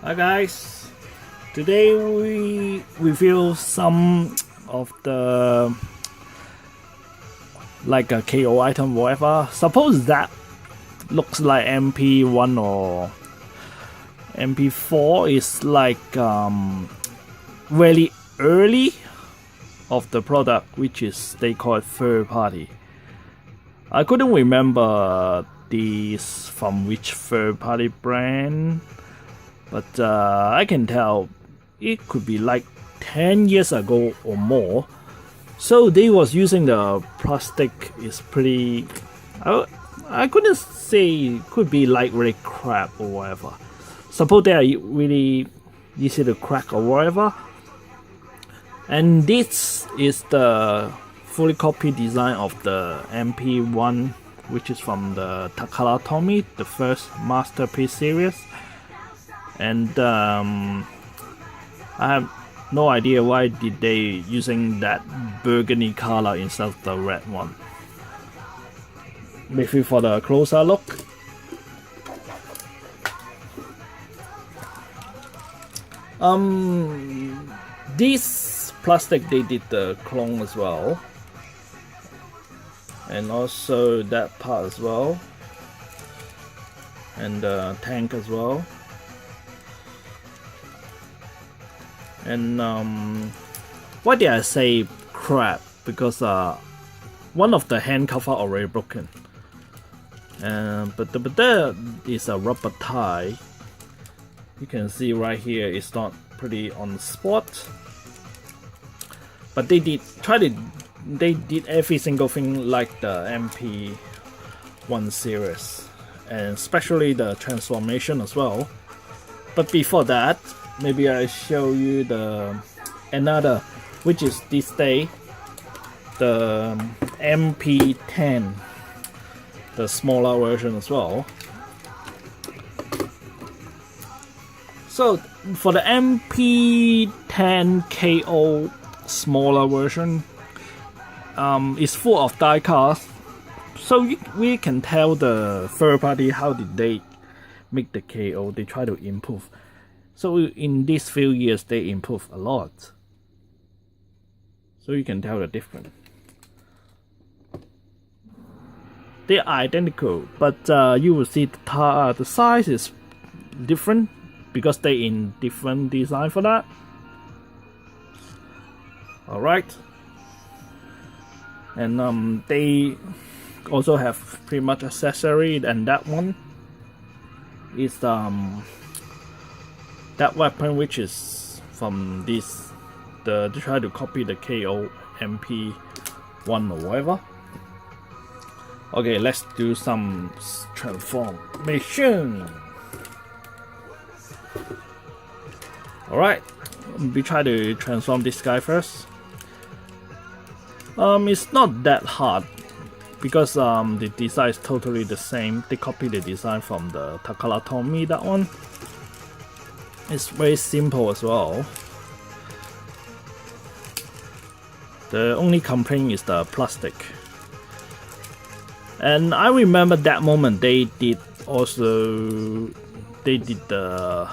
Hi guys, today we review some of the like a KO item whatever. Suppose that looks like MP1 or MP4 is like really early of the product, which is they call it third party. I couldn't remember these from which third party brand, but I can tell it could be like 10 years ago or more. So they was using the plastic is pretty, I couldn't say it could be like really crap or whatever. Suppose they are really easy to crack or whatever. And this is the fully copied design of the MP1, which is from the Takara Tomy, the first Masterpiece series. And I have no idea why did they using that burgundy color instead of the red one. Maybe for the closer look. This plastic they did the clone as well, and also that part as well, and the tank as well. And why did I say crap? Because one of the hand cover already broken, but there is a rubber tie. You can see right here it's not pretty on the spot, but they did every single thing like the MP1 series, and especially the transformation as well. But before that, maybe I show you the another, which is this day, the MP10, the smaller version as well. So for the MP10 KO smaller version, it's full of die cast, so we can tell the third party how did they make the KO. They try to improve. So in these few years they improve a lot, so you can tell the difference. They're identical, but you will see the size is different because they in different design for that. Alright, and they also have pretty much accessory, and that one is that weapon which is from this, they try to copy the KO MP1 or whatever. Okay, let's do some transformation. Alright, we try to transform this guy first. It's not that hard because the design is totally the same. They copy the design from the Takara Tomy, that one. It's very simple as well. The only complaint is the plastic. And I remember that moment they did the,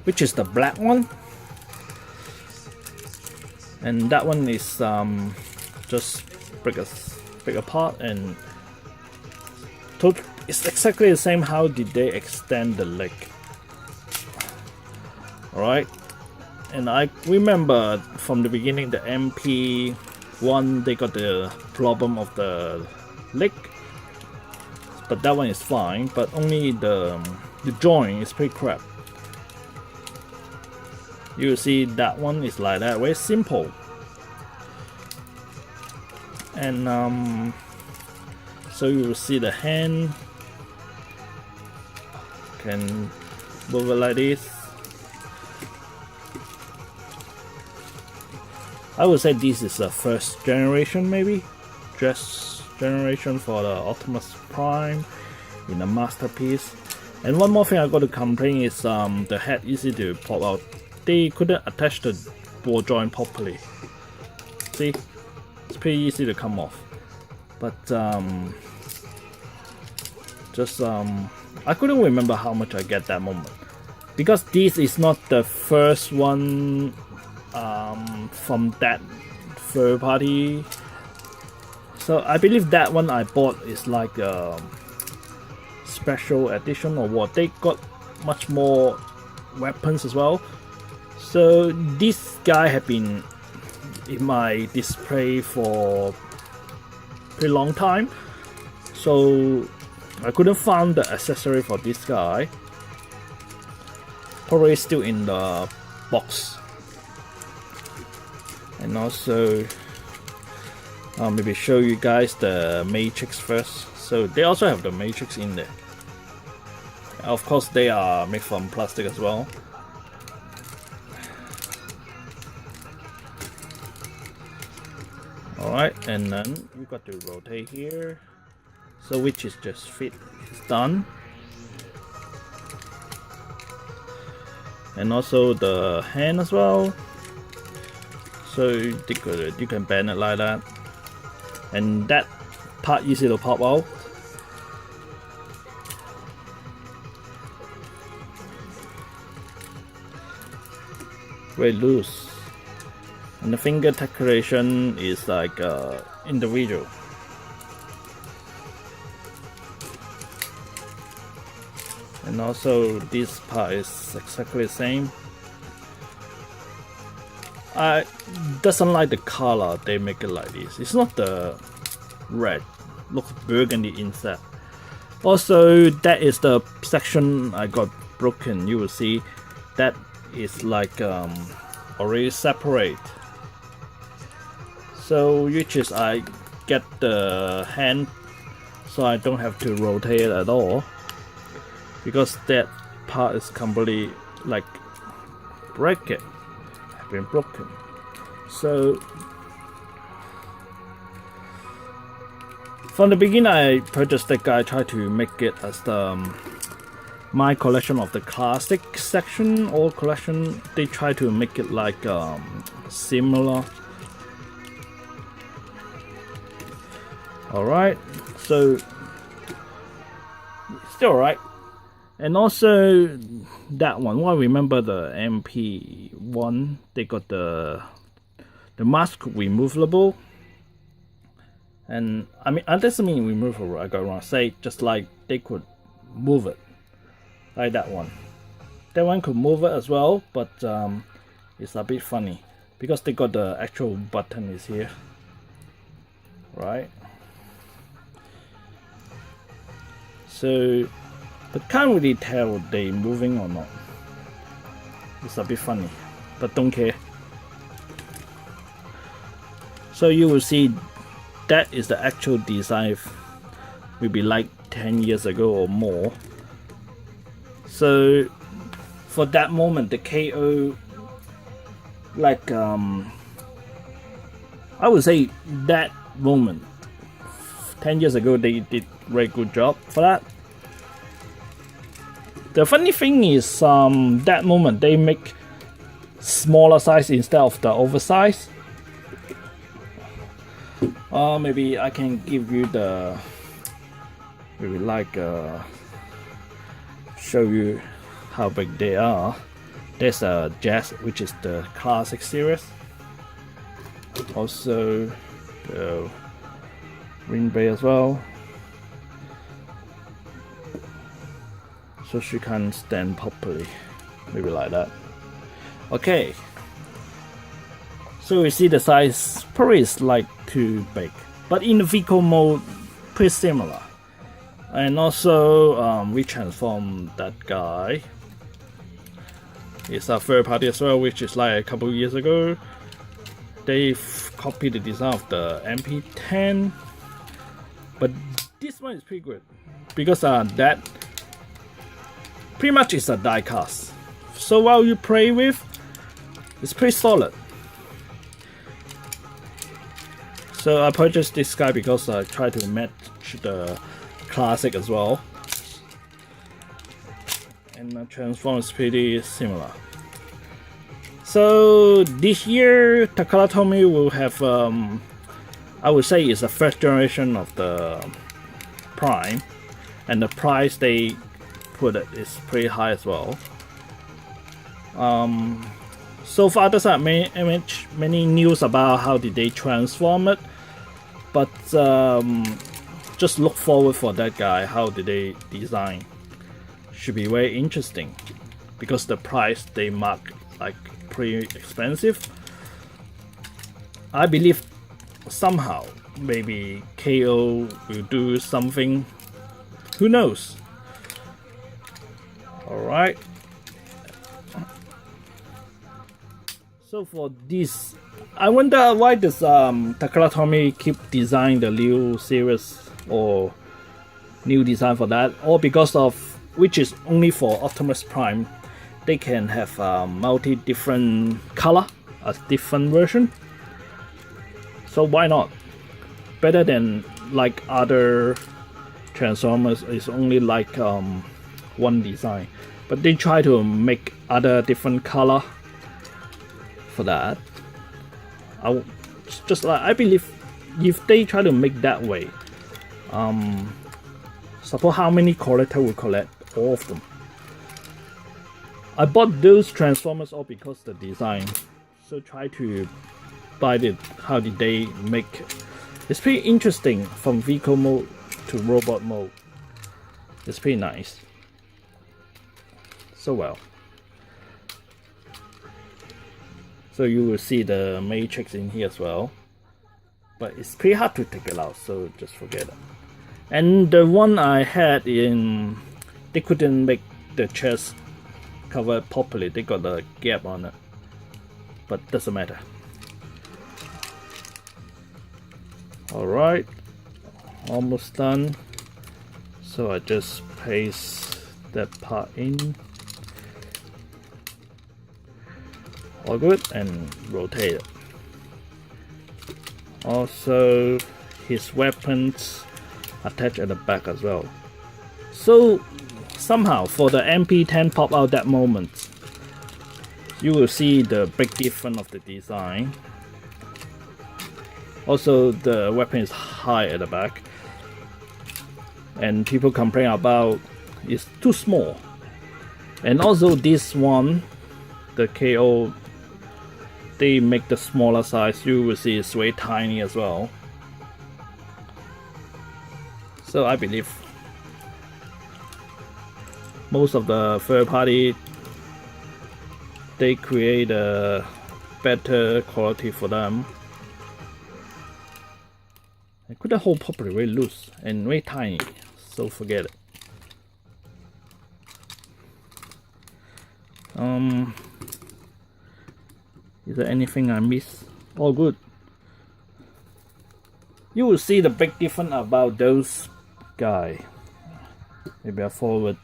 which is the black one. And that one is just break apart, and it's exactly the same. How did they extend the leg? Alright, and I remember from the beginning the MP1 they got the problem of the leg, but that one is fine, but only the joint is pretty crap. You see that one is like that, very simple. And so you will see the hand can move it like this. I would say this is the first generation, maybe just generation for the Optimus Prime in the Masterpiece. And one more thing I got to complain is the head easy to pop out. They couldn't attach the ball joint properly. See, it's pretty easy to come off. But just I couldn't remember how much I get that moment. because this is not the first one from that third party. So I believe that one I bought is like a special edition or what. They got much more weapons as well. So this guy had been in my display for a pretty long time. So I couldn't find the accessory for this guy. Probably still in the box. And also maybe show you guys the matrix first. So they also have the matrix in there. Of course they are made from plastic as well. Alright, and then we got to rotate here. So which is just fit, it's done. And also the hand as well. So you can bend it like that. And that part easy to pop out. Very loose. And the finger decoration is like individual. And also this part is exactly the same. I doesn't like the color they make it like this. It's not the red, looks burgundy inside. Also that is the section I got broken. You will see that is like already separate. So which is I get the hand so I don't have to rotate it at all, because that part is completely like break it, have been broken. So from the beginning I purchased that guy, tried to make it as the my collection of the classic section or collection. They try to make it like similar. Alright, so still alright. And also that one, well, I remember the MP1, they got the mask removable. And I mean, that doesn't mean removable, I got wrong. Say just like they could move it. Like that one. That one could move it as well, but it's a bit funny because they got the actual button is here. Right? So, but can't really tell they moving or not. It's a bit funny, but don't care. So you will see that is the actual design, maybe like 10 years ago or more. So for that moment, the KO, like I would say that moment 10 years ago they did very good job for that. The funny thing is that moment they make smaller size instead of the oversize. Maybe I can give you the maybe like show you how big they are. There's a Jazz, which is the classic series. Also the Green Bay as well. So she can stand properly, maybe like that. Okay. So we see the size probably is like too big, but in the vehicle mode, pretty similar. And also we transform that guy. It's a third party as well, which is like a couple years ago. They've copied the design of the MP10, but this one is pretty good because that pretty much is a die cast. So while you play with, it's pretty solid. So I purchased this guy because I try to match the classic as well, and the transform is pretty similar. So this year Takara Tomy will have I would say it's the first generation of the Prime, and the price they put it is pretty high as well. So far there's not many news about how did they transform it, but just look forward for that guy. How did they design? Should be very interesting because the price they mark like pretty expensive. I believe somehow maybe KO will do something. Who knows? Alright. So for this, I wonder why does Takara Tomy keep designing the new series or new design for that, or because of which is only for Optimus Prime, they can have multi different color, a different version. So why not? Better than like other Transformers is only like one design, but they try to make other different color for that. I believe if they try to make that way, suppose how many collector will collect all of them. I bought those Transformers all because the design, so try to buy it. How did they make? It's pretty interesting from vehicle mode to robot mode. It's pretty nice. So well. So you will see the matrix in here as well, but it's pretty hard to take it out, so just forget it. And the one I had in, they couldn't make the chest cover properly. They got a gap on it, but doesn't matter. Alright, almost done. So I just paste that part in. All good, and rotate it. Also, his weapons attached at the back as well. So somehow for the MP10 pop out that moment, you will see the big difference of the design. Also, the weapon is high at the back, and people complain about it's too small. And also this one, the KO, they make the smaller size. You will see it's way tiny as well. So I believe most of the third party, they create a better quality for them. I could hold properly very loose and very tiny, so forget it. Is there anything I missed? All good. You will see the big difference about those guy. Maybe I forward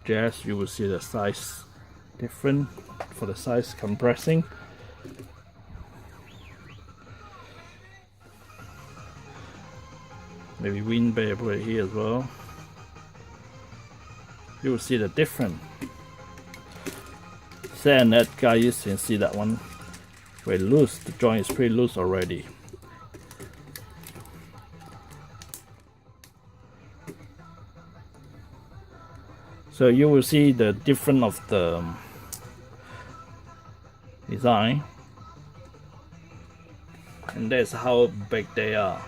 Jazz, you will see the size different for the size compressing. Maybe wind bay put it here as well. You will see the difference. Saying that, guys, you can see that one very loose. The joint is pretty loose already. So you will see the difference of the design, and that's how big they are.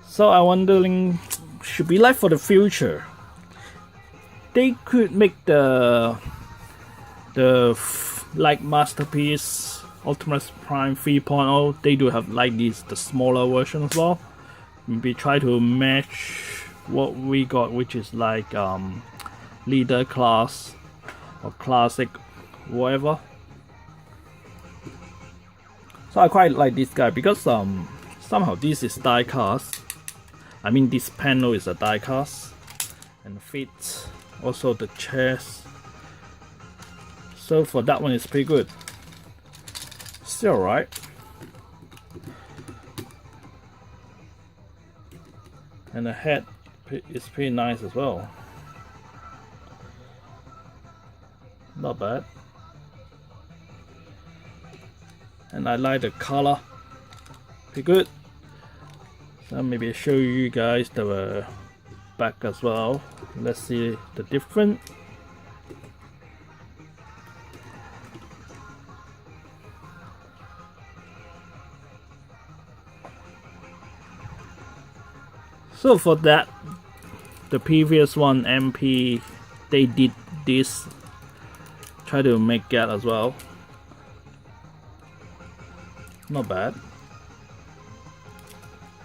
So I'm wondering, should be like for the future, they could make the like Masterpiece Optimus Prime 3.0. They do have like this, the smaller version as well. Maybe try to match what we got, which is like leader class or classic, whatever. So I quite like this guy because somehow this is die cast. I mean, this panel is a die cast and fits also the chest. So for that one, it's pretty good. Still alright. And the head is pretty nice as well. Not bad. And I like the color. Pretty good. So maybe show you guys the back as well. Let's see the difference. So for that, the previous one, MP, they did this, try to make that as well. Not bad.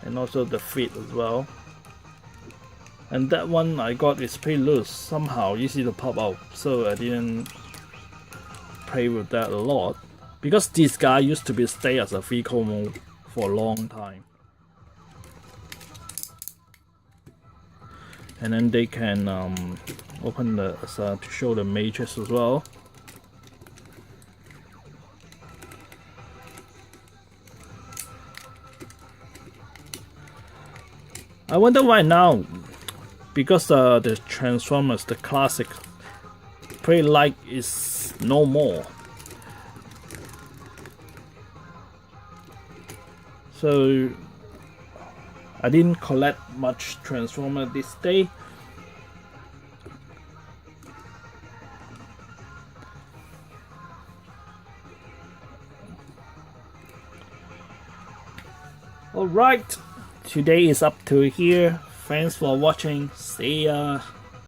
And also the fit as well. And that one I got is pretty loose, somehow easy to pop out, so I didn't play with that a lot. Because this guy used to be stay as a vehicle mode for a long time. And then they can open the to show the matrix as well. I wonder why now, because the Transformers, the classic play like is no more. So I didn't collect much Transformer this day. Alright, today is up to here. Thanks for watching. See ya.